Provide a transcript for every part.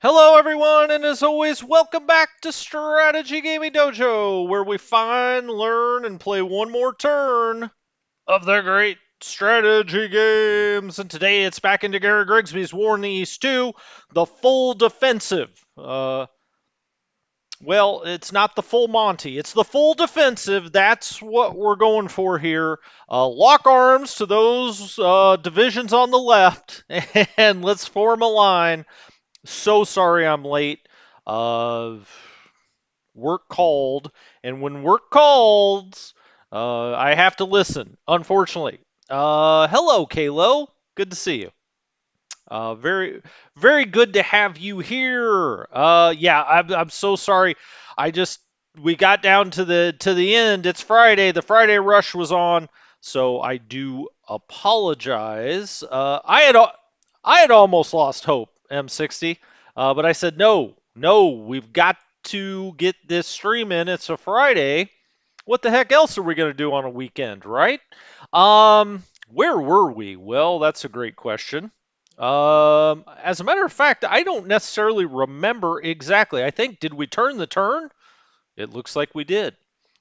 Hello, everyone, and as always, welcome back to Strategy Gaming Dojo, where we find, learn, and play one more turn of the great strategy games. And today it's back into Gary Grigsby's War in the East 2, the full defensive. Well, it's not the full Monty, it's the full defensive. That's what we're going for here. Lock arms to those divisions on the left, and let's form a line. So sorry I'm late. Uh, Work called, and when work calls, I have to listen, unfortunately. Hello, Kalo. Good to see you. Very, very good to have you here. Yeah, I'm so sorry. I just we got down to the end. It's Friday. The Friday rush was on, so I do apologize. I had almost lost hope, M60, but I said no, no. We've got to get this stream in. It's a Friday. What the heck else are we gonna do on a weekend, right? Where were we? Well, that's a great question. As a matter of fact, I don't necessarily remember exactly. I think, did we turn the turn? It looks like we did.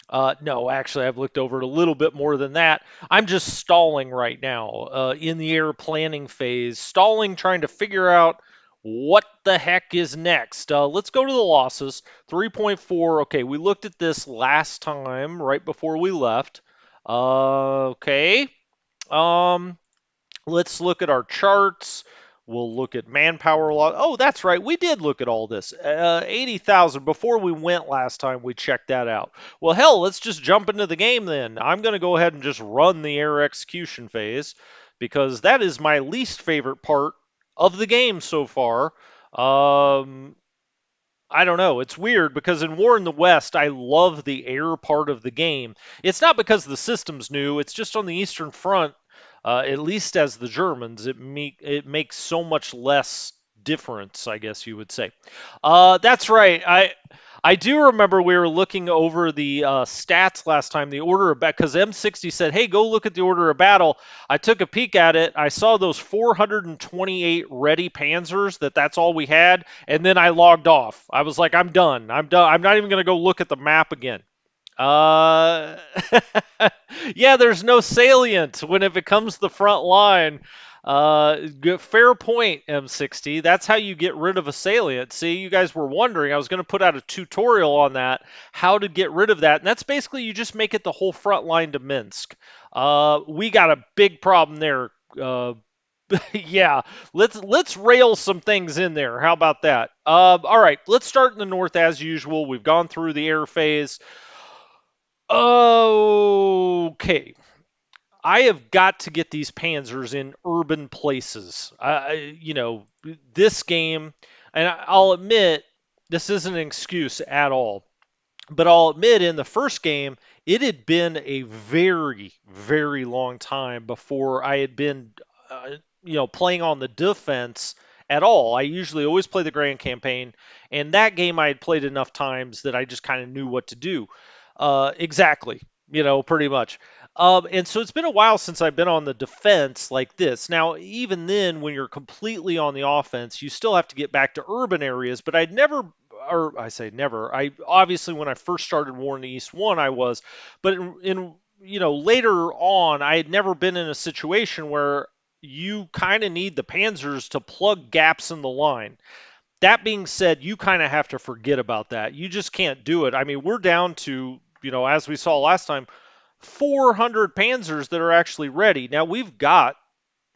No, actually, I've looked over it a little bit more than that. I'm just stalling right now, in the air planning phase, stalling, trying to figure out what the heck is next. Let's go to the losses. 3.4. Okay, we looked at this last time, right before we left. Okay. Um, Let's look at our charts. We'll look at manpower loss. Oh, that's right. We did look at all this. 80,000. Before we went last time, we checked that out. Well, hell, let's just jump into the game then. I'm going to go ahead and just run the air execution phase because that is my least favorite part of the game so far. Um, I don't know. It's weird because in War in the West, I love the air part of the game. It's not because the system's new. It's just on the Eastern Front, at least as the Germans, it makes so much less difference, I guess you would say. That's right. I do remember we were looking over the stats last time, the order of battle, because M60 said, "Hey, go look at the order of battle." I took a peek at it. I saw those 428 ready Panzers. That's all we had, and then I logged off. I was like, "I'm done. I'm done. I'm not even going to go look at the map again." Uh, yeah, there's no salient when it becomes the front line. Fair point, M60. That's how you get rid of a salient. See, you guys were wondering. I was going to put out a tutorial on that, how to get rid of that. And that's basically you just make it the whole front line to Minsk. We got a big problem there. Yeah, let's rail some things in there. How about that? All right, let's start in the north as usual. We've gone through the air phase. Okay. I have got to get these panzers in urban places. This game, and I'll admit, this isn't an excuse at all, but I'll admit in the first game, it had been a very, very long time before I had been, playing on the defense at all. I usually always play the grand campaign, and that game I had played enough times that I just kind of knew what to do. Exactly, pretty much. And so it's been a while since I've been on the defense like this. Now, even then, when you're completely on the offense, you still have to get back to urban areas. But I'd never, or I say never. I obviously when I first started War in the East 1, I was, but later on, I had never been in a situation where you kind of need the panzers to plug gaps in the line. That being said, you kind of have to forget about that. You just can't do it. I mean, we're down to, as we saw last time, 400 panzers that are actually ready. Now we've got,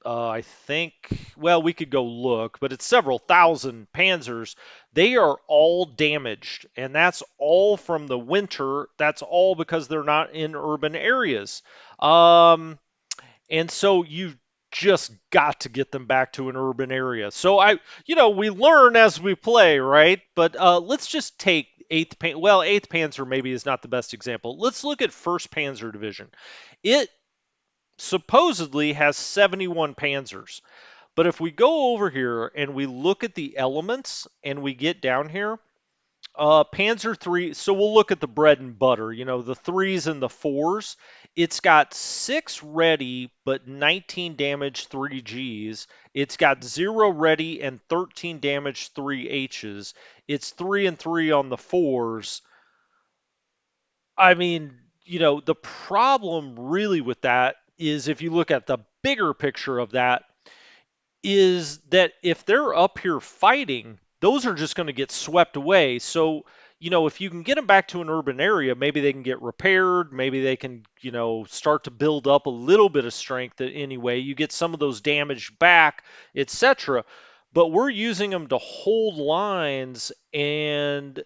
I think, well, we could go look, but it's several thousand panzers. They are all damaged, and that's all from the winter. That's all because they're not in urban areas. And so you've just got to get them back to an urban area. So we learn as we play, right? But let's just take Eighth Panzer maybe is not the best example. Let's look at First Panzer Division. It supposedly has 71 panzers. But if we go over here and we look at the elements and we get down here, Panzer III, so we'll look at the bread and butter, the threes and the fours. It's got six ready, but 19 damage, three Gs. It's got zero ready and 13 damage, three Hs. It's 3 and 3 on the fours. I mean, the problem really with that is if you look at the bigger picture of that, is that if they're up here fighting, those are just going to get swept away. So, if you can get them back to an urban area, maybe they can get repaired, maybe they can, start to build up a little bit of strength anyway. You get some of those damage back, etc. But we're using them to hold lines, and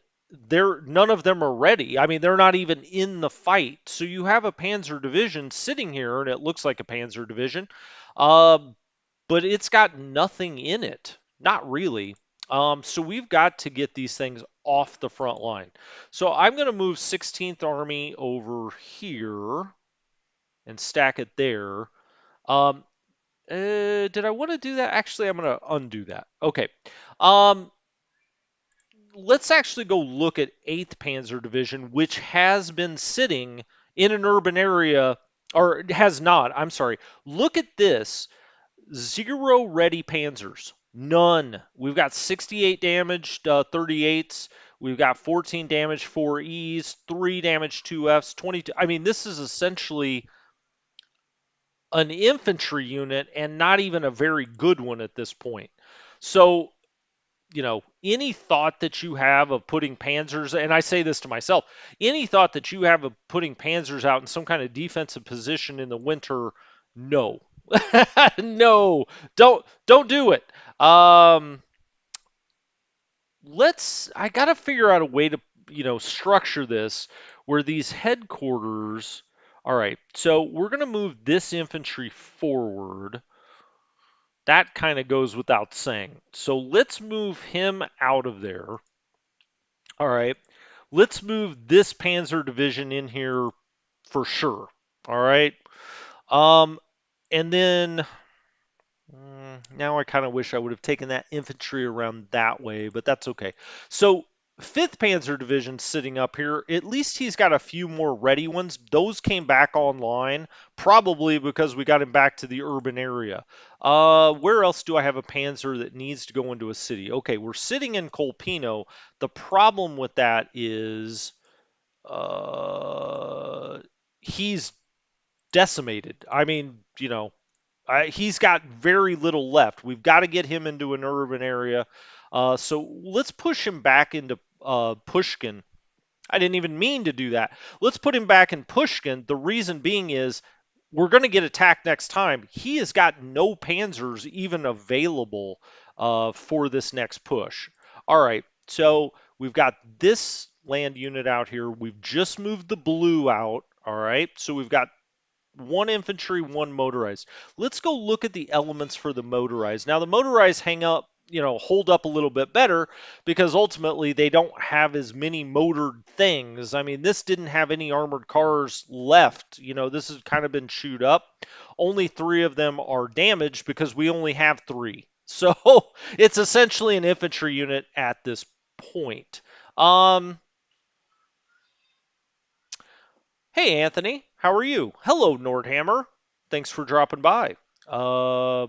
they're none of them are ready. I mean, they're not even in the fight. So you have a Panzer division sitting here, and it looks like a Panzer division. Um, but it's got nothing in it. Not really. So we've got to get these things off the front line. So I'm going to move 16th Army over here and stack it there. Um, did I want to do that? Actually, I'm going to undo that. Okay. Um, let's actually go look at 8th Panzer Division, which has been sitting in an urban area, or has not. I'm sorry. Look at this. Zero ready panzers. None. We've got 68 damage, 38s. We've got 14 damage, 4 Es, 3 damage, 2 Fs, 22. I mean, this is essentially an infantry unit and not even a very good one at this point. So, any thought that you have of putting panzers, and I say this to myself, any thought that you have of putting panzers out in some kind of defensive position in the winter, no. No, don't do it. I got to figure out a way to, structure this where these headquarters. All right, so we're going to move this infantry forward. That kind of goes without saying. So let's move him out of there. All right. Let's move this Panzer division in here for sure. All right. Um, and then now I kind of wish I would have taken that infantry around that way, but that's okay. So 5th Panzer Division sitting up here, at least he's got a few more ready ones. Those came back online, probably because we got him back to the urban area. Where else do I have a Panzer that needs to go into a city? Okay, we're sitting in Colpino. The problem with that is he's decimated. I mean, he's got very little left. We've got to get him into an urban area. So let's push him back into Pushkin. I didn't even mean to do that. Let's put him back in Pushkin. The reason being is we're going to get attacked next time. He has got no panzers even available for this next push. All right, so we've got this land unit out here. We've just moved the blue out. All right, so we've got one infantry, one motorized. Let's go look at the elements for the motorized. Now, the motorized hold up a little bit better because ultimately they don't have as many motored things. I mean, this didn't have any armored cars left. This has kind of been chewed up. Only 3 of them are damaged because we only have 3. So it's essentially an infantry unit at this point. Hey, Anthony, how are you? Hello, Nordhammer. Thanks for dropping by. Uh,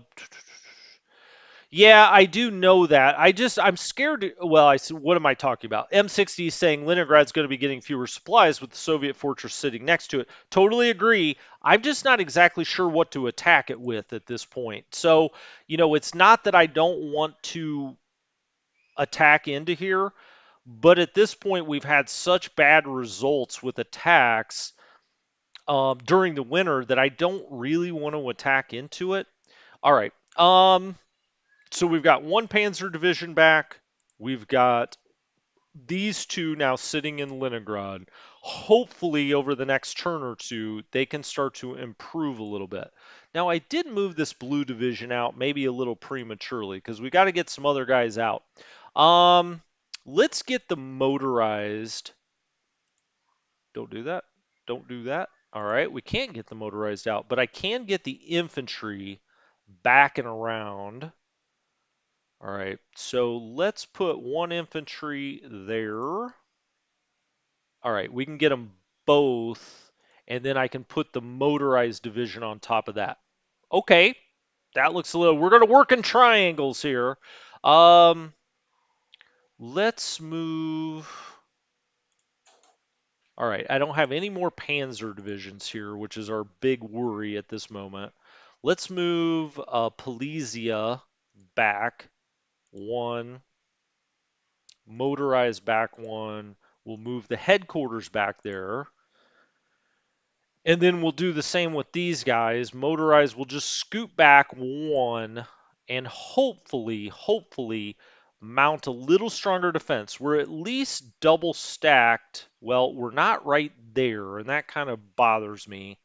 yeah, I do know that. I'm scared. Well, what am I talking about? M60 is saying Leningrad's going to be getting fewer supplies with the Soviet fortress sitting next to it. Totally agree. I'm just not exactly sure what to attack it with at this point. So, it's not that I don't want to attack into here, but at this point, we've had such bad results with attacks during the winter that I don't really want to attack into it. All right. So we've got one Panzer division back. We've got these two now sitting in Leningrad. Hopefully, over the next turn or two, they can start to improve a little bit. Now, I did move this blue division out maybe a little prematurely because we got to get some other guys out. Let's get the motorized. Don't do that. Don't do that. All right, we can't get the motorized out, but I can get the infantry back and around. All right, so let's put one infantry there. All right, we can get them both, and then I can put the motorized division on top of that. Okay, that looks a little. We're going to work in triangles here. Um, let's move. All right, I don't have any more Panzer divisions here, which is our big worry at this moment. Let's move Polizia back one, motorized back one. We'll move the headquarters back there. And then we'll do the same with these guys. Motorized will just scoot back one and hopefully mount a little stronger defense. We're at least double stacked. Well, we're not right there, and that kind of bothers me.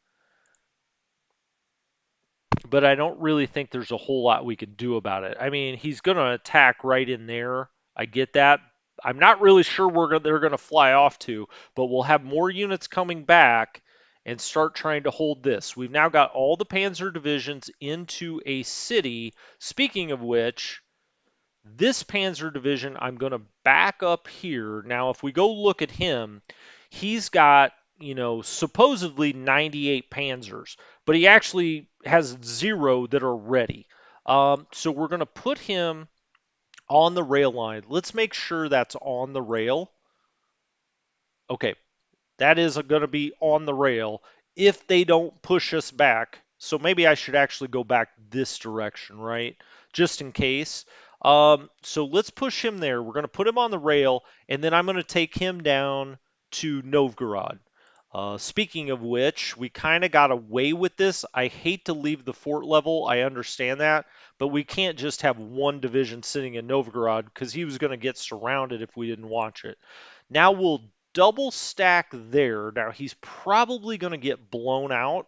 But I don't really think there's a whole lot we can do about it. I mean, he's going to attack right in there. I get that. I'm not really sure where they're going to fly off to, but we'll have more units coming back and start trying to hold this. We've now got all the Panzer divisions into a city. Speaking of which, this Panzer division, I'm going to back up here. Now, if we go look at him, he's got, supposedly 98 Panzers, but he actually has 0 that are ready. So we're going to put him on the rail line. Let's make sure that's on the rail. Okay, that is going to be on the rail if they don't push us back. So maybe I should actually go back this direction, right? Just in case. So let's push him there. We're going to put him on the rail, and then I'm going to take him down to Novgorod. Speaking of which, we kind of got away with this. I hate to leave the fort level. I understand that. But we can't just have one division sitting in Novgorod because he was going to get surrounded if we didn't watch it. Now we'll double stack there. Now he's probably going to get blown out.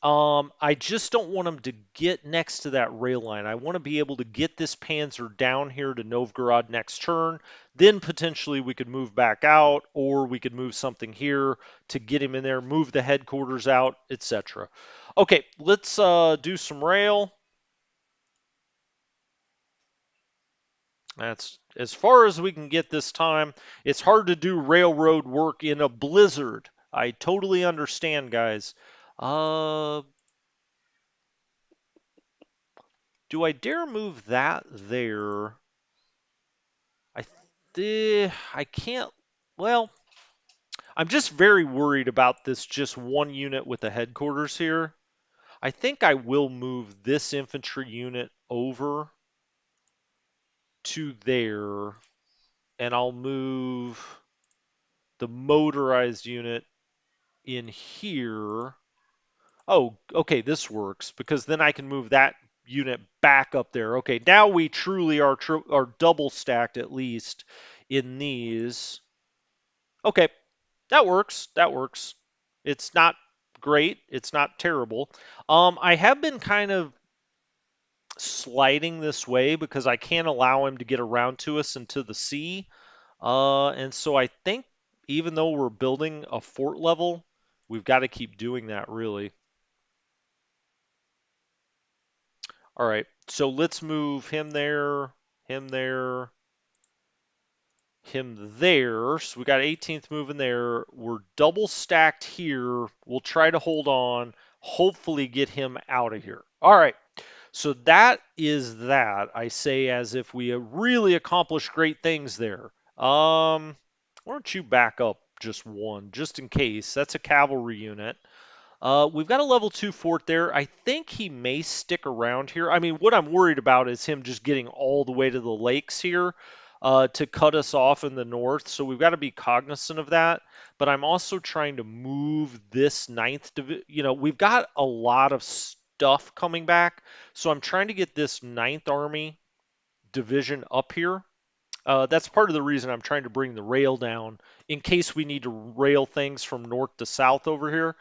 I just don't want him to get next to that rail line. I want to be able to get this Panzer down here to Novgorod next turn. Then potentially we could move back out, or we could move something here to get him in there, move the headquarters out, etc. Okay, let's do some rail. That's as far as we can get this time. It's hard to do railroad work in a blizzard. I totally understand, guys. Uh, do I dare move that there? I can't. Well, I'm just very worried about this just one unit with the headquarters here. I think I will move this infantry unit over to there, and I'll move the motorized unit in here. Oh, okay, this works because then I can move that unit back up there. Okay, now we truly are double stacked at least in these. Okay, that works. That works. It's not great. It's not terrible. I have been kind of sliding this way because I can't allow him to get around to us into the sea. And so I think even though we're building a fort level, we've got to keep doing that really. All right, so let's move him there, him there, him there. So we got 18th moving there. We're double stacked here. We'll try to hold on, hopefully get him out of here. All right, so that is that. I say as if we really accomplished great things there. Why don't you back up just one, just in case? That's a cavalry unit. We've got a level 2 fort there. I think he may stick around here. I mean, what I'm worried about is him just getting all the way to the lakes here to cut us off in the north. So we've got to be cognizant of that. But I'm also trying to move this ninth division. We've got a lot of stuff coming back. So I'm trying to get this ninth army division up here. That's part of the reason I'm trying to bring the rail down in case we need to rail things from north to south over here.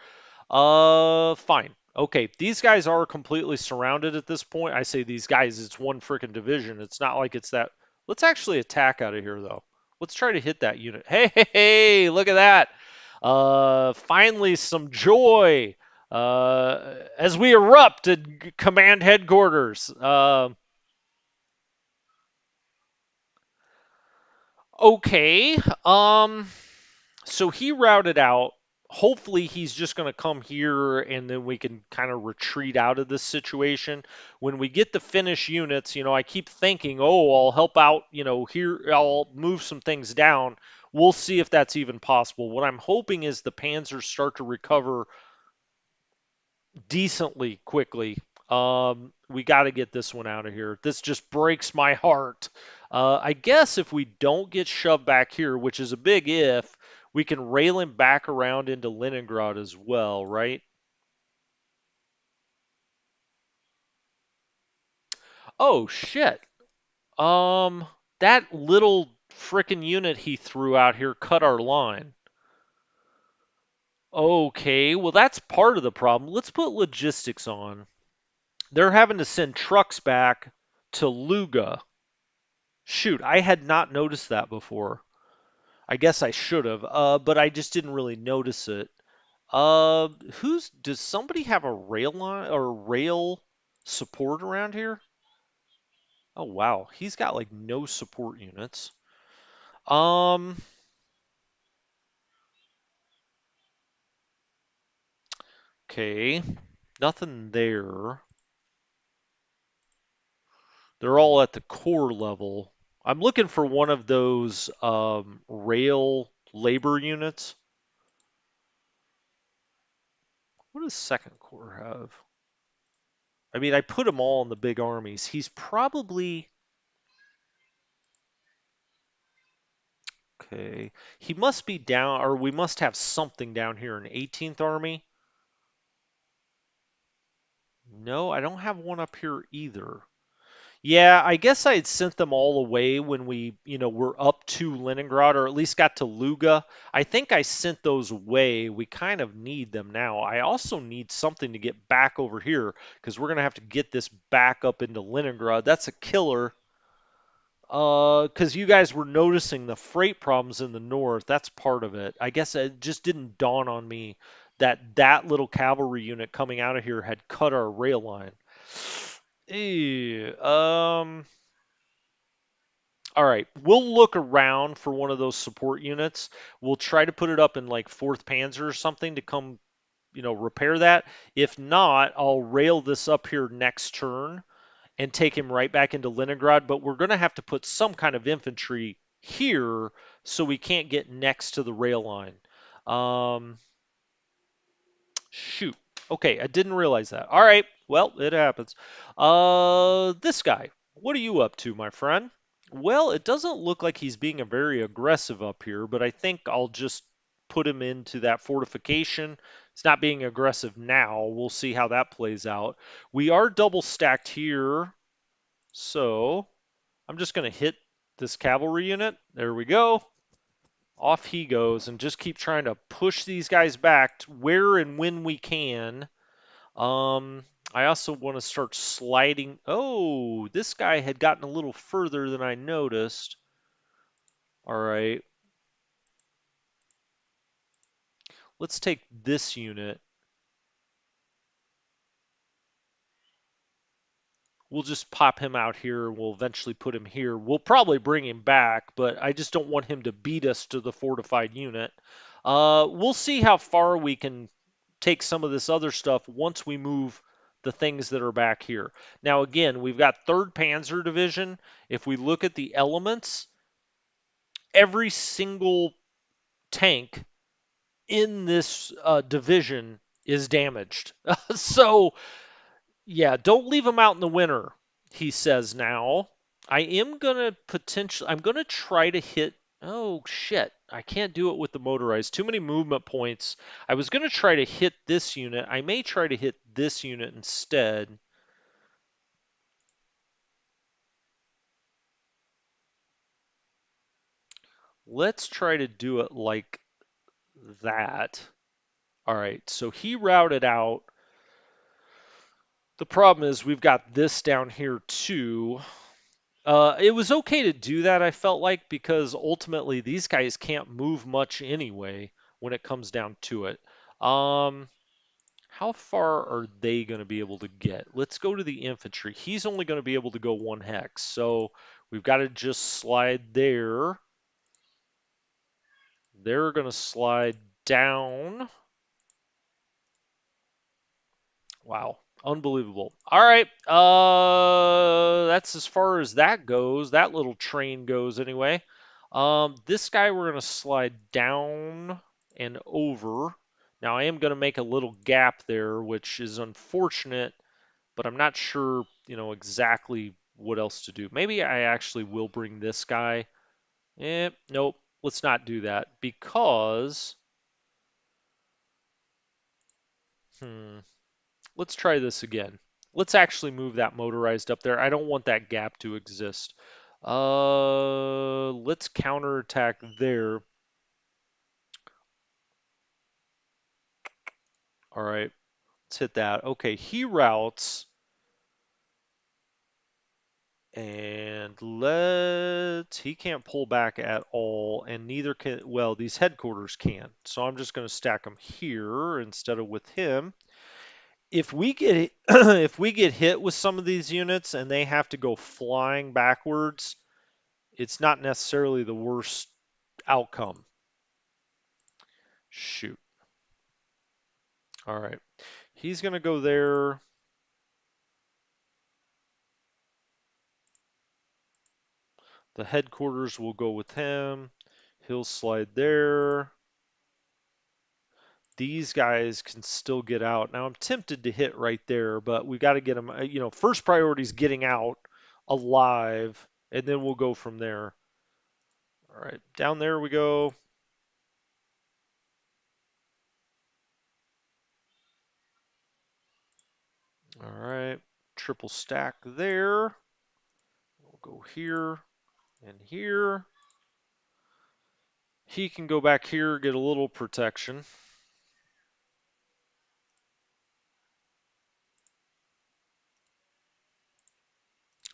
Fine. Okay, these guys are completely surrounded at this point. I say these guys, it's one freaking division. It's not like it's that. Let's actually attack out of here, though. Let's try to hit that unit. Hey, hey, hey, look at that. Finally, some joy as we erupt at command headquarters. Okay. So he routed out. Hopefully, he's just going to come here and then we can kind of retreat out of this situation. When we get the finish units, I keep thinking, oh, I'll help out, here, I'll move some things down. We'll see if that's even possible. What I'm hoping is the Panzers start to recover decently quickly. We got to get this one out of here. This just breaks my heart. I guess if we don't get shoved back here, which is a big if, we can rail him back around into Leningrad as well, right? Oh shit. Um, that little frickin' unit he threw out here cut our line. Okay, well that's part of the problem. Let's put logistics on. They're having to send trucks back to Luga. Shoot, I had not noticed that before. I guess I should have, but I just didn't really notice it. Does somebody have a rail line or rail support around here? Oh wow, he's got like no support units. Um, okay, nothing there. They're all at the core level. I'm looking for one of those rail labor units. What does Second Corps have? I mean, I put them all in the big armies. He's probably okay. He must be down, or we must have something down here in 18th Army. No, I don't have one up here either. Yeah, I guess I had sent them all away when we, were up to Leningrad, or at least got to Luga. I think I sent those away. We kind of need them now. I also need something to get back over here because we're gonna have to get this back up into Leningrad. That's a killer. Because you guys were noticing the freight problems in the north. That's part of it. I guess it just didn't dawn on me that that little cavalry unit coming out of here had cut our rail line. All right, we'll look around for one of those support units. We'll try to put it up in like Fourth Panzer or something to come, repair that. If not, I'll rail this up here next turn and take him right back into Leningrad, but we're going to have to put some kind of infantry here so we can't get next to the rail line. Um, Shoot. Okay, I didn't realize that. All right, well, it happens. This guy, what are you up to, my friend? Well, it doesn't look like he's being a very aggressive up here, but I think I'll just put him into that fortification. He's not being aggressive now. We'll see how that plays out. We are double stacked here, so I'm just going to hit this cavalry unit. There we go. Off he goes, and just keep trying to push these guys back to where and when we can. Um, I also want to start sliding. Oh, this guy had gotten a little further than I noticed. All right, let's take this unit. We'll just pop him out here. We'll eventually put him here. We'll probably bring him back, but I just don't want him to beat us to the fortified unit. We'll see how far we can take some of this other stuff once we move the things that are back here. Now, again, we've got 3rd Panzer Division. If we look at the elements, every single tank in this division is damaged. So, yeah, don't leave them out in the winter, he says now. I am going to I'm going to try to hit. Oh, shit. I can't do it with the motorized. Too many movement points. I was going to try to hit this unit. I may try to hit this unit instead. Let's try to do it like that. All right, so he routed out. The problem is we've got this down here too. It was okay to do that, I felt like, because ultimately these guys can't move much anyway when it comes down to it. Um, how far are they going to be able to get? Let's go to the infantry. He's only going to be able to go 1 hex, so we've got to just slide there. They're going to slide down. Wow. Unbelievable. All right. That's as far as that goes. That little train goes anyway. This guy we're going to slide down and over. Now I am going to make a little gap there, which is unfortunate, but I'm not sure, exactly what else to do. Maybe I actually will bring this guy. Nope. Let's not do that because, hmm, let's try this again. Let's actually move that motorized up there. I don't want that gap to exist. Let's counterattack there. All right, let's hit that. Okay, he routes, and he can't pull back at all, and neither can, well, these headquarters can. So I'm just going to stack them here instead of with him. If we get if we get hit with some of these units and they have to go flying backwards, it's not necessarily the worst outcome. Shoot. All right. He's going to go there. The headquarters will go with him. He'll slide there. These guys can still get out. Now I'm tempted to hit right there, but we got to get them. First priority is getting out alive, and then we'll go from there. All right, down there we go. All right, triple stack there. We'll go here and here. He can go back here, get a little protection.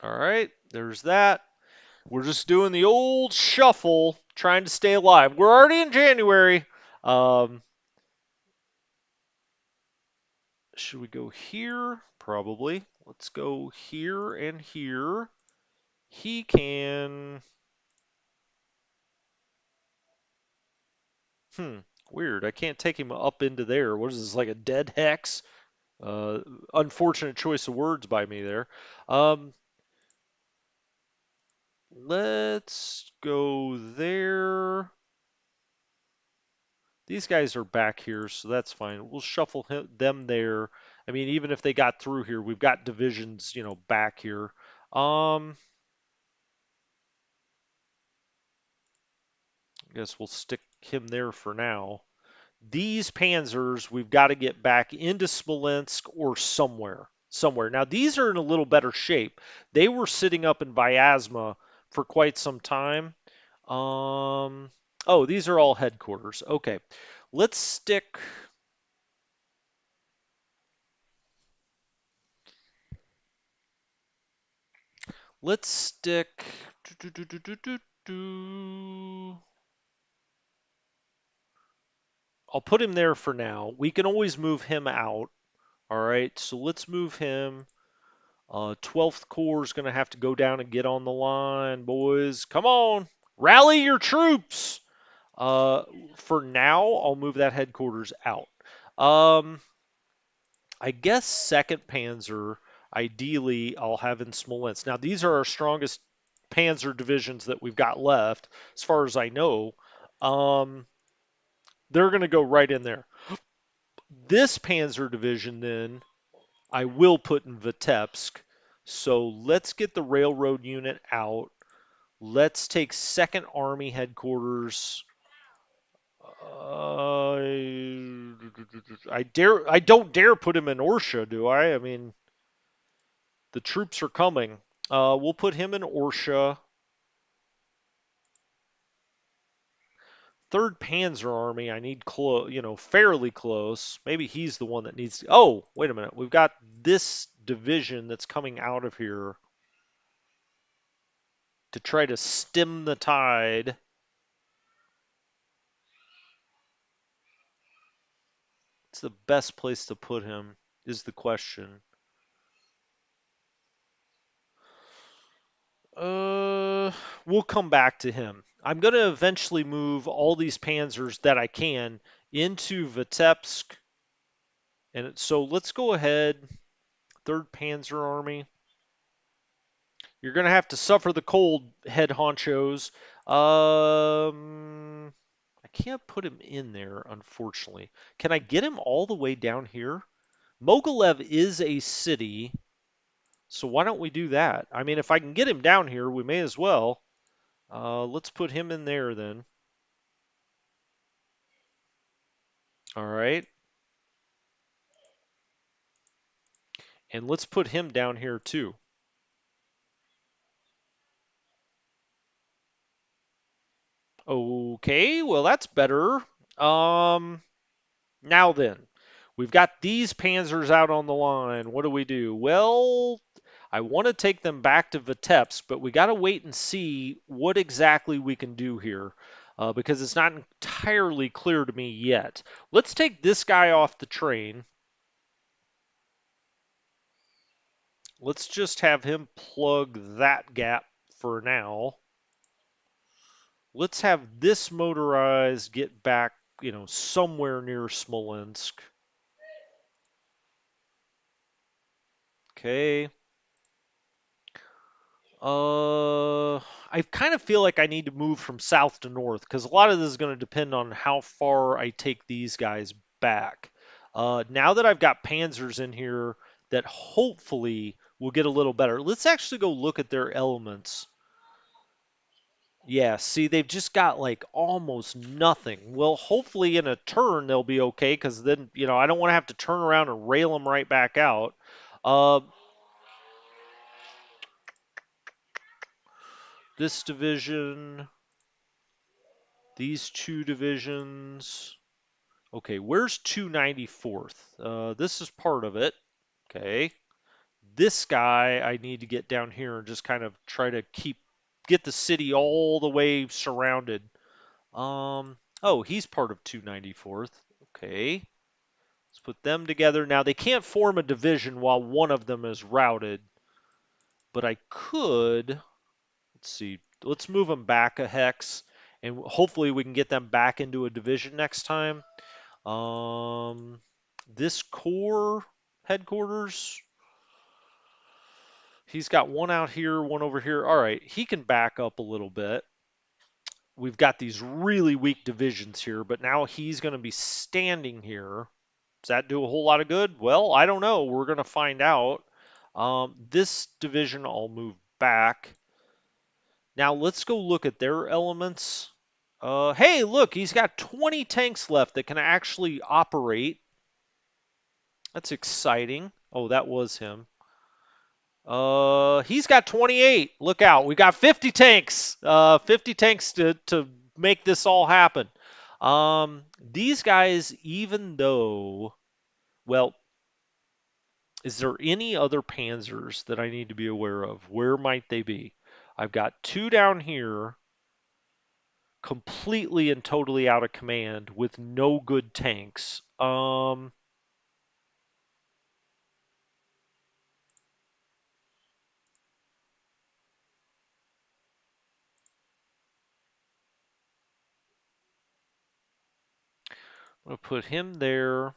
All right, there's that. We're just doing the old shuffle, trying to stay alive. We're already in January. Um, should we go here? Probably. Let's go here and here. He can. Hmm. Weird. I can't take him up into there. What is this, like a dead hex? Uh, Unfortunate choice of words by me there. Um, let's go there. These guys are back here, so that's fine. We'll shuffle them there. I mean, even if they got through here, we've got divisions, back here. I guess we'll stick him there for now. These panzers, we've got to get back into Smolensk or somewhere. Somewhere. Now, these are in a little better shape. They were sitting up in Vyazma for quite some time. Oh, these are all headquarters. Okay. Let's stick. Let's stick. I'll put him there for now. We can always move him out. All right, so let's move him. 12th Corps is going to have to go down and get on the line, boys. Come on, rally your troops. Uh, for now, I'll move that headquarters out. Um, I guess 2nd Panzer, ideally, I'll have in Smolensk. Now, these are our strongest Panzer divisions that we've got left, as far as I know. Um, they're going to go right in there. This Panzer division, then, I will put in Vitebsk. So let's get the railroad unit out. Let's take 2nd Army headquarters. I don't dare put him in Orsha, do I? I mean, the troops are coming. We'll put him in Orsha. 3rd Panzer Army, I need close, fairly close. Maybe he's the one that needs to. Oh, wait a minute. We've got this division that's coming out of here to try to stem the tide. It's the best place to put him, is the question. Uh, we'll come back to him. I'm going to eventually move all these panzers that I can into Vitebsk. And so let's go ahead. 3rd Panzer Army. You're going to have to suffer the cold, head honchos. I can't put him in there, unfortunately. Can I get him all the way down here? Mogilev is a city, so why don't we do that? I mean, if I can get him down here, we may as well. Let's put him in there then. All right. And let's put him down here too. Okay, well that's better. Um, Now then, we've got these panzers out on the line. What do we do? Well, I want to take them back to Vitebsk, but we got to wait and see what exactly we can do here because it's not entirely clear to me yet. Let's take this guy off the train. Let's just have him plug that gap for now. Let's have this motorized get back, somewhere near Smolensk. Okay. I kind of feel like I need to move from south to north because a lot of this is going to depend on how far I take these guys back. Now that I've got panzers in here that hopefully will get a little better, let's actually go look at their elements. Yeah, see, they've just got like almost nothing. Well, hopefully in a turn they'll be okay because then, I don't want to have to turn around and rail them right back out. Uh, this division, these 2 divisions. Okay, where's 294th? This is part of it. Okay. This guy I need to get down here and just kind of try to get the city all the way surrounded. Oh, he's part of 294th. Okay. Let's put them together. Now they can't form a division while one of them is routed, but I could, let's see. Let's move them back a hex and hopefully we can get them back into a division next time. Um, this core headquarters, he's got one out here, one over here. All right, he can back up a little bit. We've got these really weak divisions here, but now he's going to be standing here. Does that do a whole lot of good? Well, I don't know. We're going to find out. This division I'll move back. Now let's go look at their elements. Hey, look, he's got 20 tanks left that can actually operate. That's exciting. Oh, that was him. He's got 28. Look out. We got 50 tanks. 50 tanks to make this all happen. These guys, even though, well, is there any other panzers that I need to be aware of? Where might they be? I've got 2 down here, completely and totally out of command with no good tanks. I'm gonna put him there.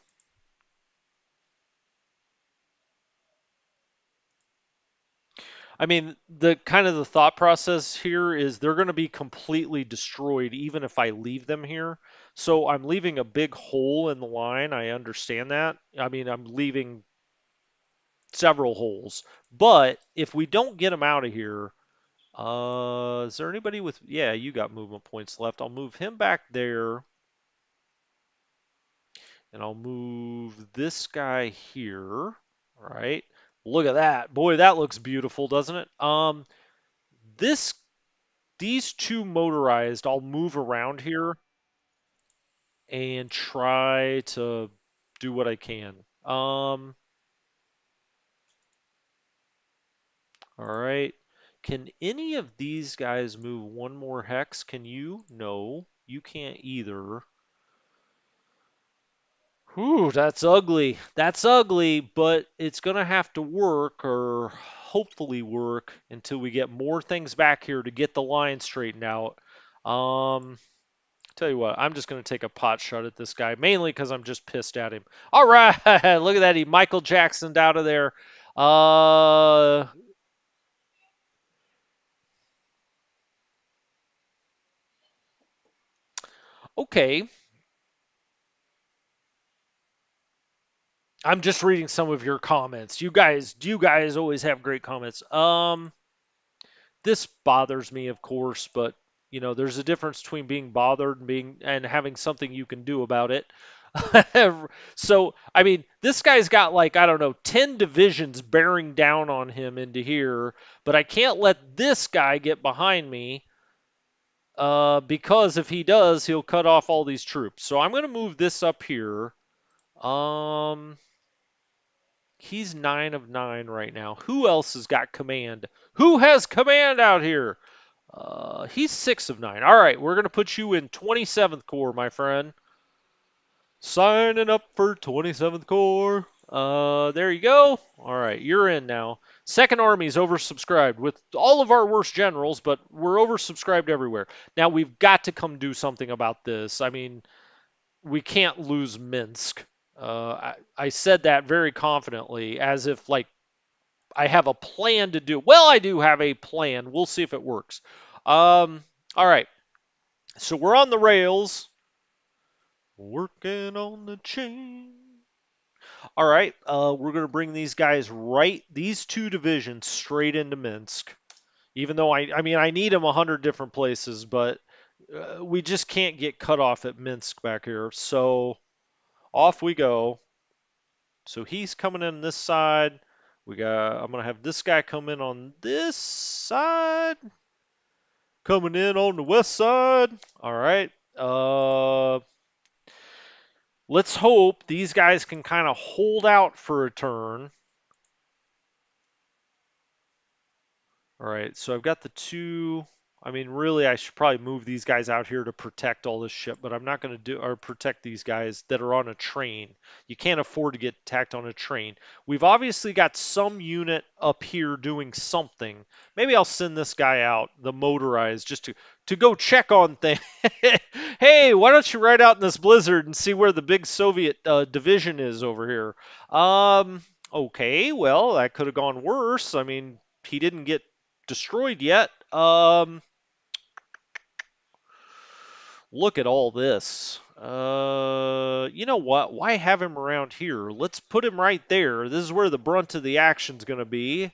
I mean, the kind of the thought process here is they're going to be completely destroyed even if I leave them here. So I'm leaving a big hole in the line. I understand that. I mean, I'm leaving several holes. But if we don't get them out of here, is there anybody with? Yeah, you got movement points left. I'll move him back there, and I'll move this guy here. All right. Look at that. Boy, that looks beautiful, doesn't it? This These 2 motorized, I'll move around here and try to do what I can. All right. Can any of these guys move one more hex? Can you? No, you can't either. Whew, that's ugly. That's ugly, but it's going to have to work or hopefully work until we get more things back here to get the line straightened out. Tell you what, I'm just going to take a pot shot at this guy, mainly because I'm just pissed at him. All right, look at that. He Michael Jacksoned out of there. Uh, okay. I'm just reading some of your comments. You guys always have great comments. This bothers me, of course, but there's a difference between being bothered and having something you can do about it. So, I mean, this guy's got like, I don't know, 10 divisions bearing down on him into here, but I can't let this guy get behind me because if he does, he'll cut off all these troops. So I'm going to move this up here. Um, he's 9 of 9 right now. Who else has got command? Who has command out here? He's 6 of 9. All right, we're going to put you in 27th Corps, my friend. Signing up for 27th Corps. There you go. All right, you're in now. Second Army's oversubscribed with all of our worst generals, but we're oversubscribed everywhere. Now we've got to come do something about this. I mean, we can't lose Minsk. I said that very confidently, as if like I have a plan to do. Well, I do have a plan. We'll see if it works. All right. So we're on the rails. Working on the chain. All right. We're going to bring these guys these two divisions straight into Minsk. Even though I mean, I need them 100 different places, but we just can't get cut off at Minsk back here. So off we go. So he's coming in this side. I'm gonna have this guy come in on this side. Coming in on the west side. All right. Let's hope these guys can kind of hold out for a turn. All right, so I've got the two. I mean, really, I should probably move these guys out here to protect all this shit, but I'm not going to protect these guys that are on a train. You can't afford to get attacked on a train. We've obviously got some unit up here doing something. Maybe I'll send this guy out, the motorized, just to go check on things. Hey, why don't you ride out in this blizzard and see where the big Soviet division is over here? Okay, well, that could have gone worse. I mean, he didn't get destroyed yet. Look at all this. You know what? Why have him around here? Let's put him right there. This is where the brunt of the action's going to be.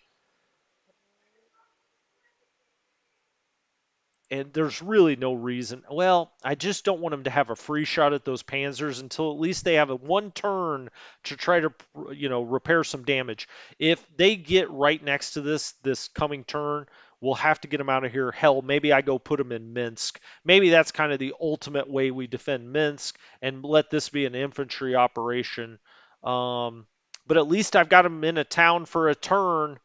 And there's really no reason. Well, I just don't want them to have a free shot at those panzers until at least they have a one turn to try to, repair some damage. If they get right next to this coming turn, we'll have to get them out of here. Hell, maybe I go put them in Minsk. Maybe that's kind of the ultimate way we defend Minsk and let this be an infantry operation. But at least I've got them in a town for a turn.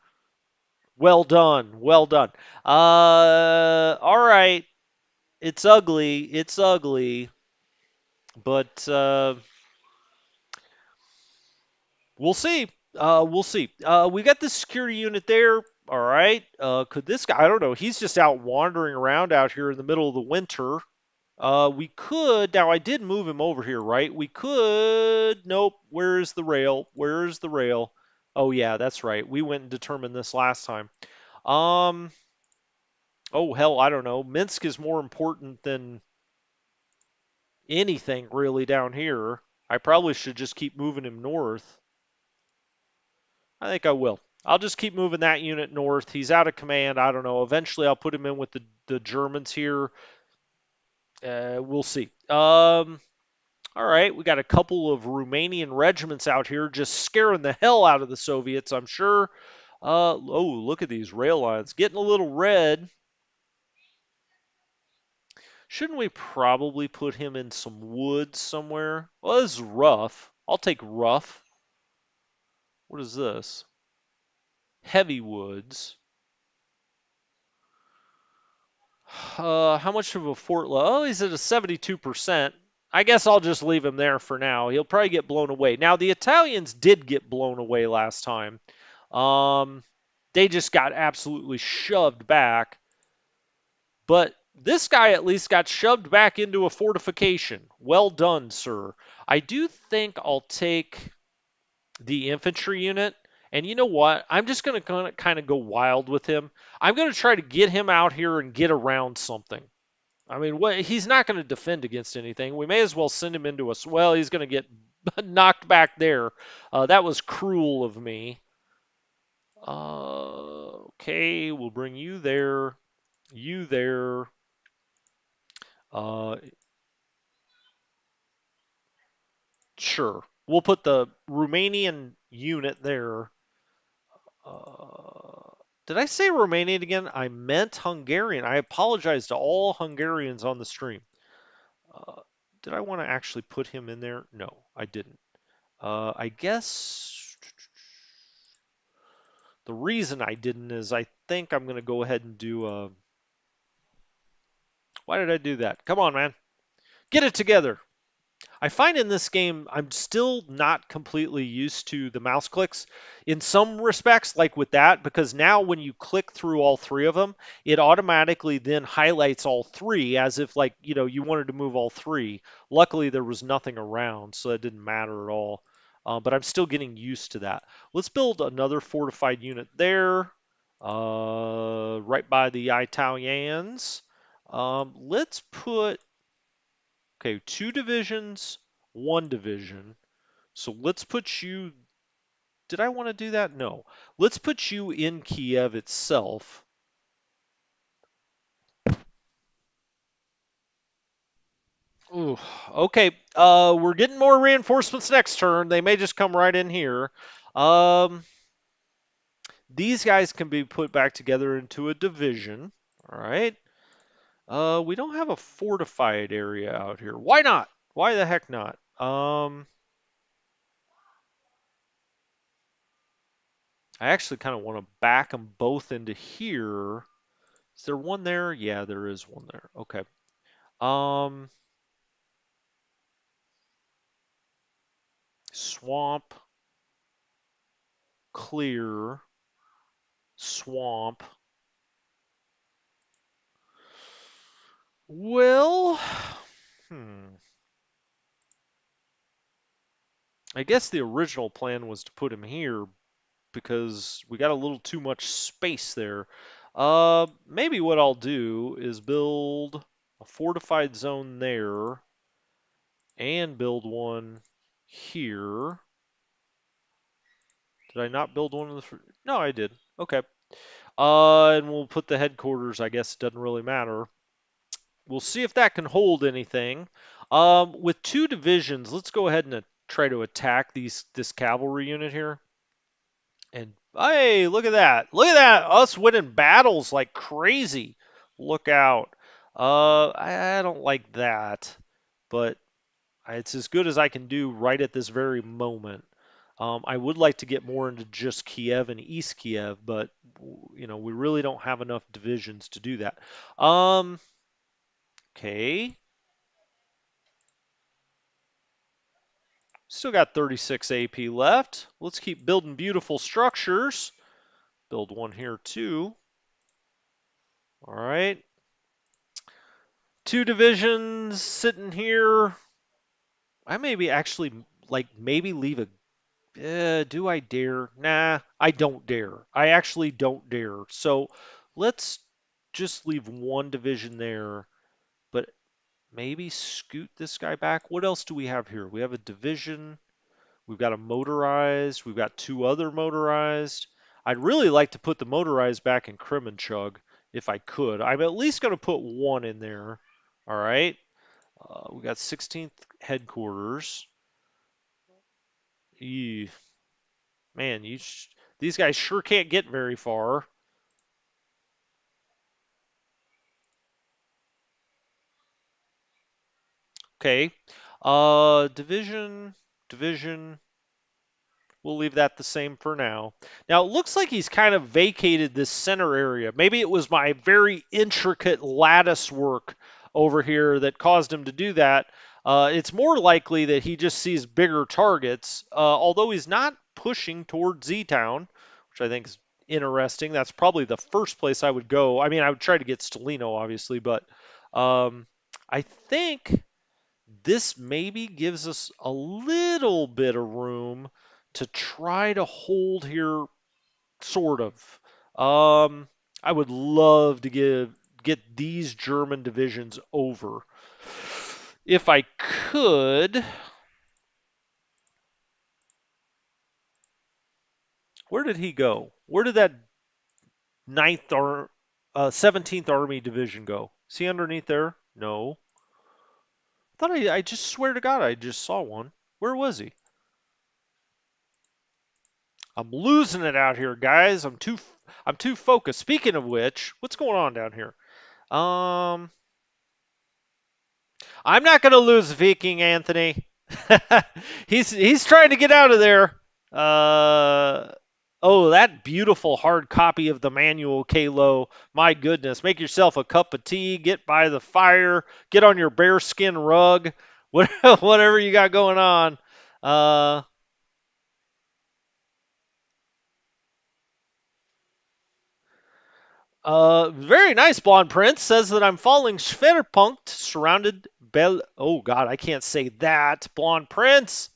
Well done. Well done. All right. It's ugly. It's ugly. But we'll see. We'll see. We got this security unit there. All right. Could this guy? I don't know. He's just out wandering around out here in the middle of the winter. We could. Now I did move him over here, right? We could. Nope. Where is the rail? Where is the rail? Oh yeah, that's right. We went and determined this last time. Um. Oh hell, I don't know. Minsk is more important than anything really down here. I probably should just keep moving him north. I think I will. I'll just keep moving that unit north. He's out of command. I don't know. Eventually, I'll put him in with the Germans here. We'll see. All right, we got a couple of Romanian regiments out here just scaring the hell out of the Soviets, I'm sure. Oh, look at these rail lines. Getting a little red. Shouldn't we probably put him in some woods somewhere? Well, this is rough. I'll take rough. What is this? Heavy woods. How much of a fort? Oh, he's at a 72%. I guess I'll just leave him there for now. He'll probably get blown away. Now, the Italians did get blown away last time. They just got absolutely shoved back. But This guy at least got shoved back into a fortification. Well done, sir. I do think I'll take the infantry unit. And you know what? I'm just going to kind of go wild with him. I'm going to try to get him out here and get around something. I mean, he's not going to defend against anything. We may as well send him into us. Well, he's going to get knocked back there. That was cruel of me. Okay, we'll bring you there. You there. Uh, sure. We'll put the Romanian unit there. Did I say Romanian again? I meant Hungarian. I apologize to all Hungarians on the stream. Uh, did I want to actually put him in there? No, I didn't. I guess the reason I didn't is I think I'm going to go ahead and do. Why did I do that? Come on, man. Get it together. I find in this game I'm still not completely used to the mouse clicks in some respects, like with that, because now when you click through all three of them, it automatically then highlights all three as if like, you wanted to move all three. Luckily, there was nothing around, so that didn't matter at all. But I'm still getting used to that. Let's build another fortified unit there, right by the Italians. Let's put Okay, two divisions, one division. So let's put you. Did I want to do that? No. Let's put you in Kiev itself. Ooh, okay. We're getting more reinforcements next turn. They may just come right in here. Um, these guys can be put back together into a division. All right. We don't have a fortified area out here. Why not? Why the heck not? I actually kind of want to back them both into here. Is there one there? Yeah, there is one there. Okay. Um, swamp, clear, swamp. Well, hmm. I guess the original plan was to put him here because we got a little too much space there. Maybe what I'll do is build a fortified zone there and build one here. Did I not build one of the? No, I did. Okay. And we'll put the headquarters. I guess it doesn't really matter. We'll see if that can hold anything. With two divisions, let's go ahead and try to attack this cavalry unit here. And hey, look at that! Look at that! Us winning battles like crazy. Look out! I don't like that, but it's as good as I can do right at this very moment. I would like to get more into just Kiev and East Kiev, but we really don't have enough divisions to do that. Okay. Still got 36 AP left. Let's keep building beautiful structures. Build one here too. All right. Two divisions sitting here. I maybe actually maybe leave a do I dare? Nah, I don't dare. I actually don't dare. So let's just leave one division there, but maybe scoot this guy back. What else do we have here? We have a division. We've got a motorized. We've got two other motorized. I'd really like to put the motorized back in Kremenchug if I could. I'm at least going to put one in there. All right. We got 16th headquarters. Eee, man, these guys sure can't get very far. Okay. Division. We'll leave that the same for now. Now, it looks like he's kind of vacated this center area. Maybe it was my very intricate lattice work over here that caused him to do that. It's more likely that he just sees bigger targets, although he's not pushing towards Z-Town, which I think is interesting. That's probably the first place I would go. I mean, I would try to get Stelino, obviously, but Um, I think this maybe gives us a little bit of room to try to hold here, sort of. Um, I would love to get these German divisions over. If I could, where did he go? Where did that 17th Army Division go? Is he underneath there? No. I just swear to God, I just saw one. Where was he? I'm losing it out here, guys. I'm too focused. Speaking of which, what's going on down here? Um, I'm not going to lose Viking Anthony. He's trying to get out of there. Uh, oh, that beautiful hard copy of the manual, Kalo. My goodness, make yourself a cup of tea, get by the fire, get on your bearskin rug, whatever you got going on. Uh, very nice, Blonde Prince says that I'm falling Schwerpunkt surrounded Bel. Oh God, I can't say that, Blonde Prince.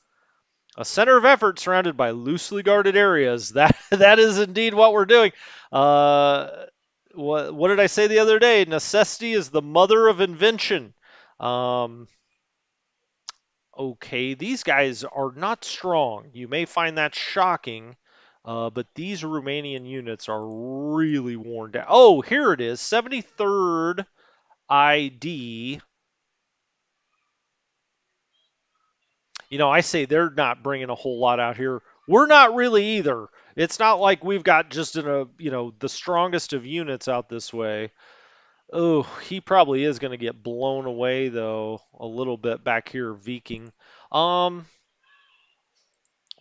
A center of effort surrounded by loosely guarded areas. That is indeed what we're doing. Uh, what did I say the other day? Necessity is the mother of invention. Um, okay, these guys are not strong. You may find that shocking, but these Romanian units are really worn down. Oh, here it is, 73rd ID. I say they're not bringing a whole lot out here. We're not really either. It's not like we've got just the strongest of units out this way. Oh, he probably is going to get blown away though a little bit back here, Viking. Um,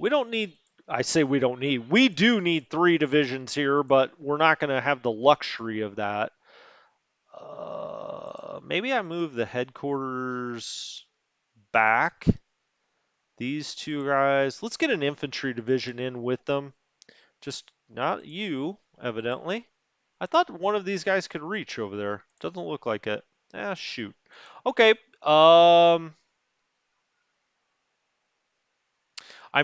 we don't need. I say we don't need. We do need three divisions here, but we're not going to have the luxury of that. Maybe I move the headquarters back. These two guys. Let's get an infantry division in with them. Just not you, evidently. I thought one of these guys could reach over there. Doesn't look like it. Ah, shoot. Okay. I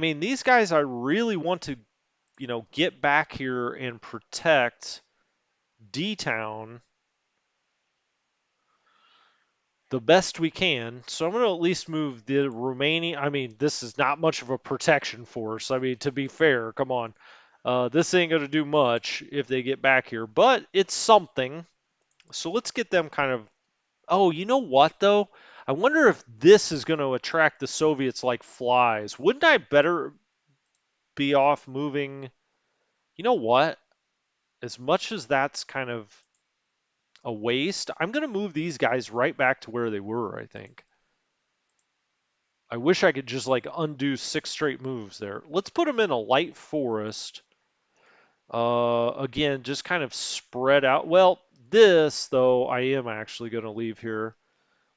mean, these guys, I really want to, get back here and protect D-Town the best we can. So I'm going to at least move the Romanian. I mean, this is not much of a protection force. I mean, to be fair, come on. This ain't going to do much if they get back here, but it's something. So let's get them kind of. Oh, you know what, though? I wonder if this is going to attract the Soviets like flies. Wouldn't I better be off moving? You know what? As much as that's kind of a waste, I'm going to move these guys right back to where they were, I think. I wish I could just like undo 6 straight moves there. Let's put them in a light forest. Again, just kind of spread out. Well, this, though, I am actually going to leave here.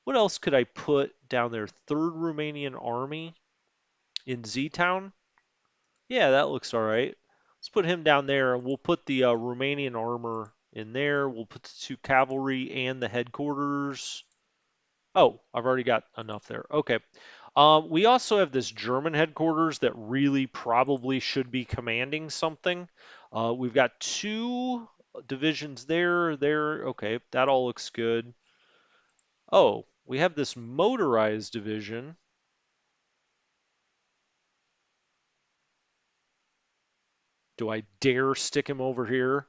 What else could I put down there? 3rd Romanian Army in Z-Town? Yeah, that looks all right. Let's put him down there, and we'll put the Romanian armor in there. We'll put the 2 cavalry and the headquarters. Oh, I've already got enough there. Okay. We also have this German headquarters that really probably should be commanding something. We've got 2 divisions there, there. Okay, that all looks good. Oh, we have this motorized division. Do I dare stick him over here?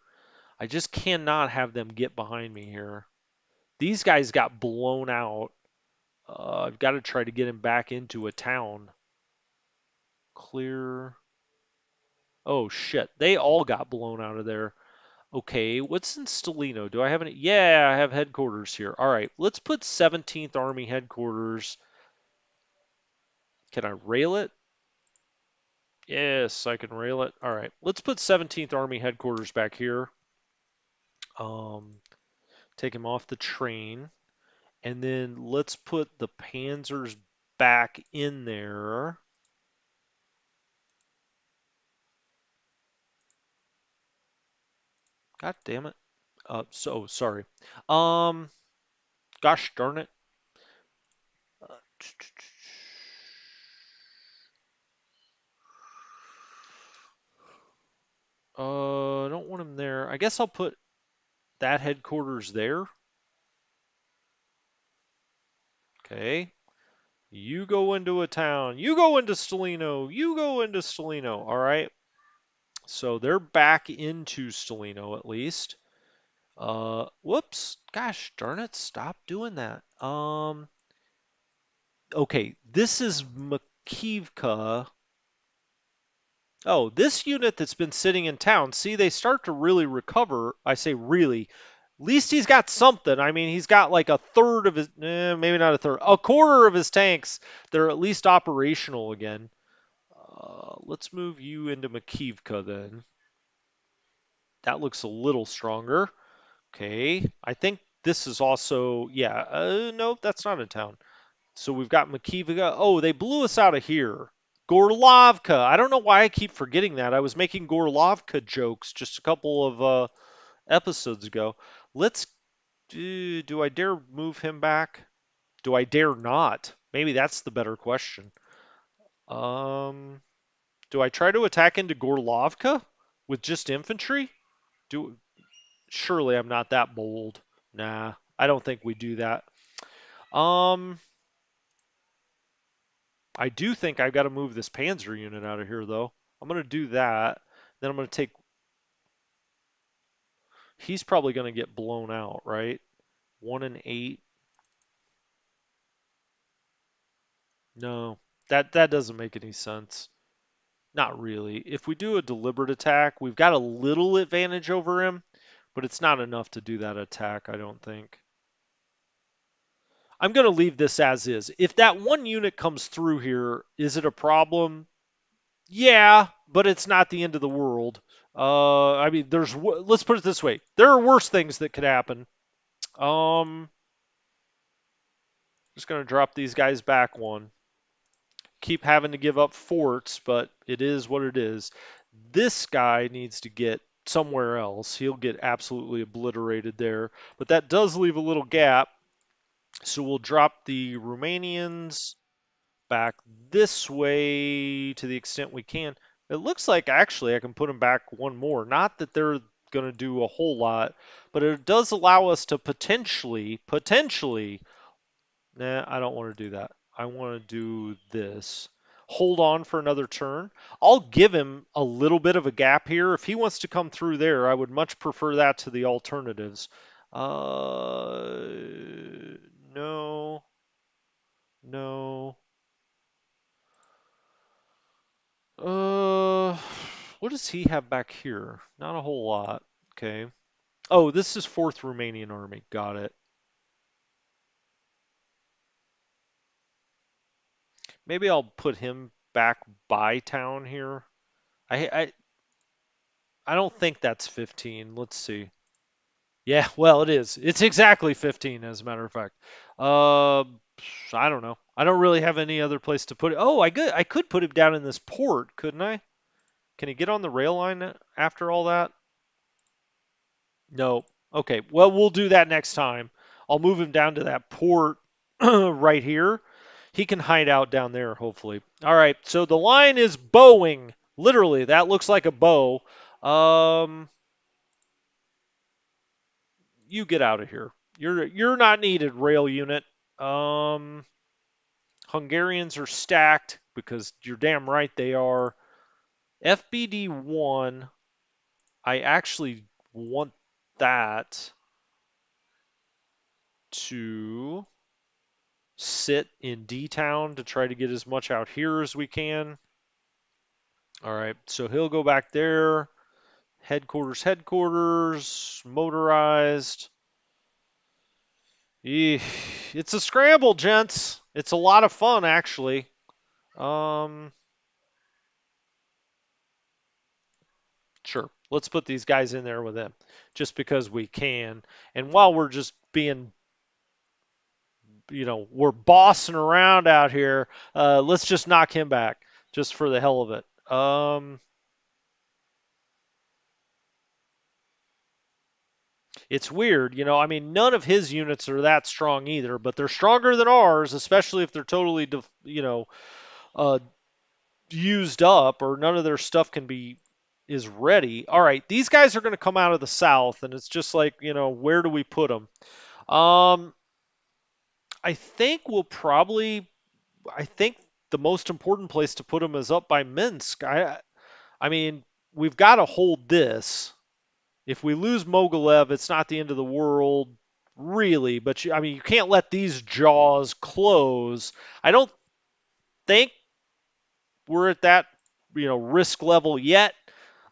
I just cannot have them get behind me here. These guys got blown out. I've got to try to get him back into a town. Clear. Oh shit, they all got blown out of there. Okay, what's in Stelino? Do I have any? Yeah, I have headquarters here. All right, let's put 17th Army headquarters. Can I rail it? Yes, I can rail it. All right, let's put 17th Army headquarters back here. Take him off the train. And then let's put the Panzers back in there. God damn it. So sorry. Um, Gosh darn it. I don't want him there. I guess I'll put that headquarters there. Okay. You go into a town. You go into Stelino. You go into Stelino. All right. So they're back into Stelino at least. Whoops. Gosh darn it. Stop doing that. Okay. This is Makivka. Oh, this unit that's been sitting in town, see, they start to really recover. I say really. At least he's got something. I mean, he's got like a third of his, maybe not a third, a quarter of his tanks that are at least operational again. Let's move you into Makivka then. That looks a little stronger. Okay. I think this is also, yeah, nope, that's not in town. So we've got Makivka. Oh, they blew us out of here. Gorlovka. I don't know why I keep forgetting that. I was making Gorlovka jokes just a couple of episodes ago. Let's do I dare move him back? Do I dare not? Maybe that's the better question. Um, do I try to attack into Gorlovka with just infantry? Do Surely I'm not that bold. Nah, I don't think we do that. Um, I do think I've got to move this Panzer unit out of here though. I'm gonna do that. Then I'm gonna take. He's probably gonna get blown out, right? 1 and 8. No, that doesn't make any sense. Not really. If we do a deliberate attack, we've got a little advantage over him, but it's not enough to do that attack, I don't think. I'm going to leave this as is. If that one unit comes through here, is it a problem? Yeah, but it's not the end of the world. I mean, let's put it this way. There are worse things that could happen. Just going to drop these guys back one. Keep having to give up forts, but it is what it is. This guy needs to get somewhere else. He'll get absolutely obliterated there. But that does leave a little gap. So we'll drop the Romanians back this way to the extent we can. It looks like actually I can put them back one more. Not that they're going to do a whole lot, but it does allow us to potentially, nah, I don't want to do that. I want to do this. Hold on for another turn. I'll give him a little bit of a gap here. If he wants to come through there, I would much prefer that to the alternatives. Uh, no, no. Uh, what does he have back here? Not a whole lot. Okay. Oh, this is 4th Romanian Army. Got it. Maybe I'll put him back by town here. I don't think that's 15. Let's see. Yeah, well, it is. It's exactly 15, as a matter of fact. Uh, I don't know. I don't really have any other place to put it. Oh, I could put him down in this port, couldn't I? Can he get on the rail line after all that? No. Okay, well, we'll do that next time. I'll move him down to that port right here. He can hide out down there, hopefully. All right, so the line is bowing. Literally, that looks like a bow. Um, you get out of here. You're not needed, rail unit. Um, Hungarians are stacked because you're damn right they are. FBD1, I actually want that to sit in D-Town to try to get as much out here as we can. All right, so he'll go back there. Headquarters, motorized. It's a scramble, gents. It's a lot of fun, actually. Um, sure. Let's put these guys in there with him, just because we can. And while we're just being, we're bossing around out here, let's just knock him back, just for the hell of it. It's weird, I mean, none of his units are that strong either, but they're stronger than ours, especially if they're totally, uh, used up or none of their stuff can be is ready. All right, these guys are going to come out of the south, and it's just like, where do we put them? Um, I think we'll probably. I think the most important place to put them is up by Minsk. I mean, we've got to hold this. If we lose Mogilev, it's not the end of the world, really. But I mean, you can't let these jaws close. I don't think we're at that risk level yet.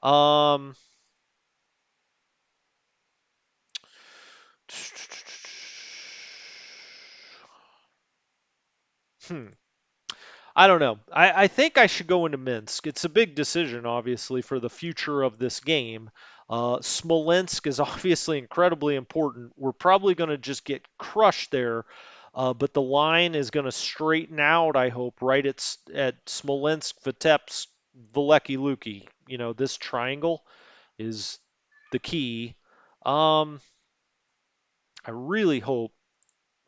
Um, hmm. I don't know. I think I should go into Minsk. It's a big decision, obviously, for the future of this game. Smolensk is obviously incredibly important. We're probably going to just get crushed there, but the line is going to straighten out, I hope, right at Smolensk, Vitebsk, Veliki Luki. This triangle is the key. Um, I really hope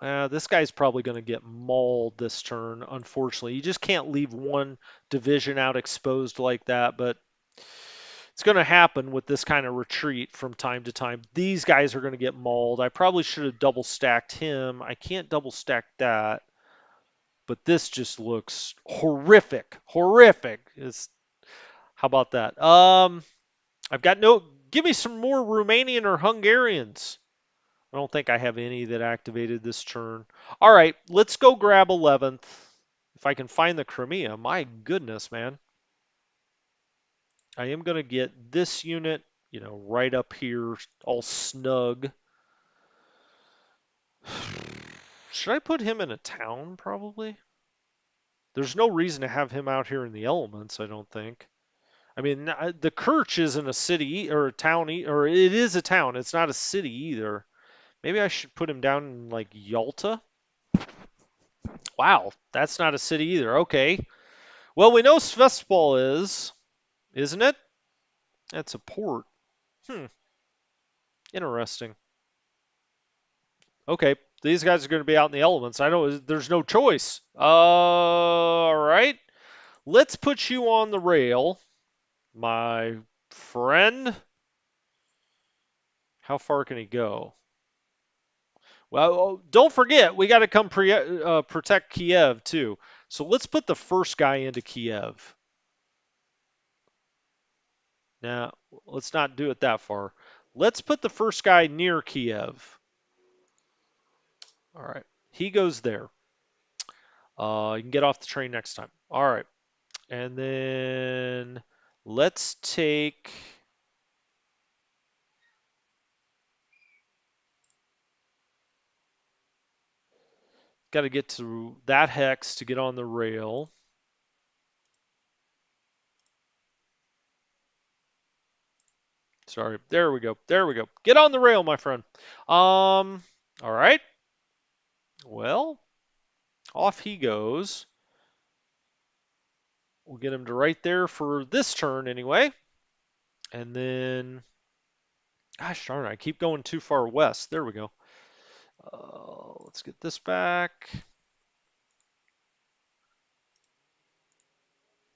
this guy's probably going to get mauled this turn, unfortunately. You just can't leave one division out exposed like that, but it's going to happen with this kind of retreat from time to time. These guys are going to get mauled. I probably should have double stacked him. I can't double stack that, but this just looks horrific. Horrific. How about that? I've got no. Give me some more Romanian or Hungarians. I don't think I have any that activated this turn. All right, let's go grab 11th. If I can find the Crimea, my goodness, man. I am going to get this unit, right up here, all snug. Should I put him in a town, probably? There's no reason to have him out here in the elements, I don't think. I mean, the Kerch isn't a city or a town, or it is a town. It's not a city either. Maybe I should put him down in, like, Yalta? Wow, that's not a city either. Okay. Well, we know Svespol is, isn't it? That's a port. Hmm, interesting. Okay, these guys are going to be out in the elements. I know there's no choice. All right. Let's put you on the rail, my friend. How far can he go? Well, oh, don't forget, we got to come protect Kiev, too. So let's put the first guy into Kiev. Now, let's not do it that far. Let's put the first guy near Kiev. All right. He goes there. You can get off the train next time. All right. And then let's take. Got to get to that hex to get on the rail. Sorry. There we go. There we go. Get on the rail, my friend. All right. Well, off he goes. We'll get him to right there for this turn anyway. And then, gosh darn it, I keep going too far west. There we go. Let's get this back.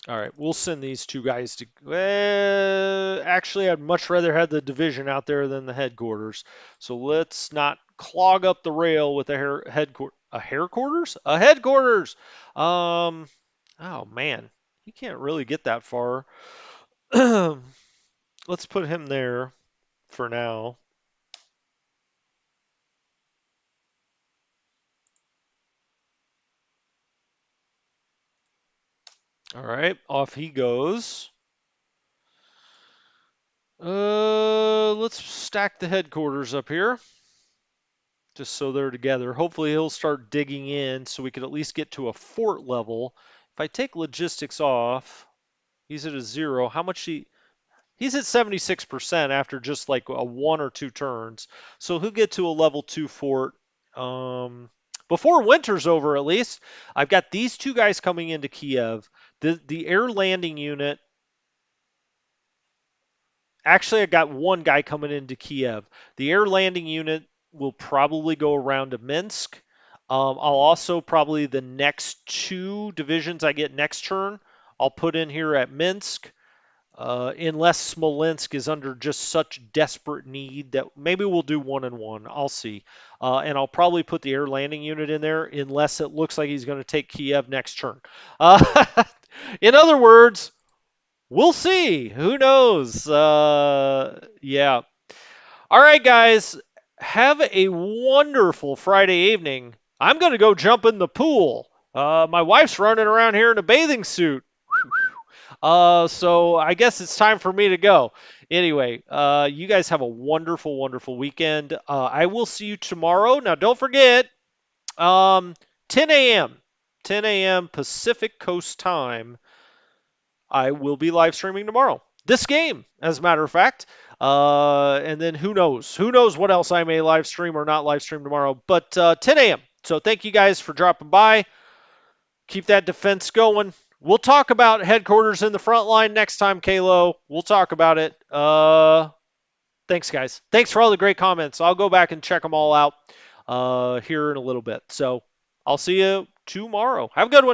All right, we'll send these two guys to. Actually, I'd much rather have the division out there than the headquarters. So let's not clog up the rail with a headquarters. A headquarters. Oh man, he can't really get that far. Let's put him there for now. All right, off he goes. Let's stack the headquarters up here, just so they're together. Hopefully he'll start digging in so we can at least get to a fort level. If I take logistics off, he's at a 0. How much he's at 76% after just like a 1 or 2 turns. So he'll get to a level 2 fort before winter's over at least. I've got these two guys coming into Kiev. The air landing unit Actually, I got one guy coming into Kiev. The air landing unit will probably go around to Minsk. I'll also probably the next two divisions I get next turn, I'll put in here at Minsk. Unless Smolensk is under just such desperate need that maybe we'll do 1-1. I'll see. And I'll probably put the air landing unit in there unless it looks like he's going to take Kiev next turn. In other words, we'll see. Who knows? Yeah. All right, guys. Have a wonderful Friday evening. I'm going to go jump in the pool. My wife's running around here in a bathing suit. So I guess it's time for me to go. Anyway, you guys have a wonderful, wonderful weekend. I will see you tomorrow. Now, don't forget, 10 a.m. 10 a.m. Pacific Coast time. I will be live streaming tomorrow. This game, as a matter of fact. And then who knows? Who knows what else I may live stream or not live stream tomorrow. But 10 a.m. So thank you guys for dropping by. Keep that defense going. We'll talk about headquarters in the front line next time, Kalo. We'll talk about it. Thanks, guys. Thanks for all the great comments. I'll go back and check them all out here in a little bit. So I'll see you tomorrow. Have a good one.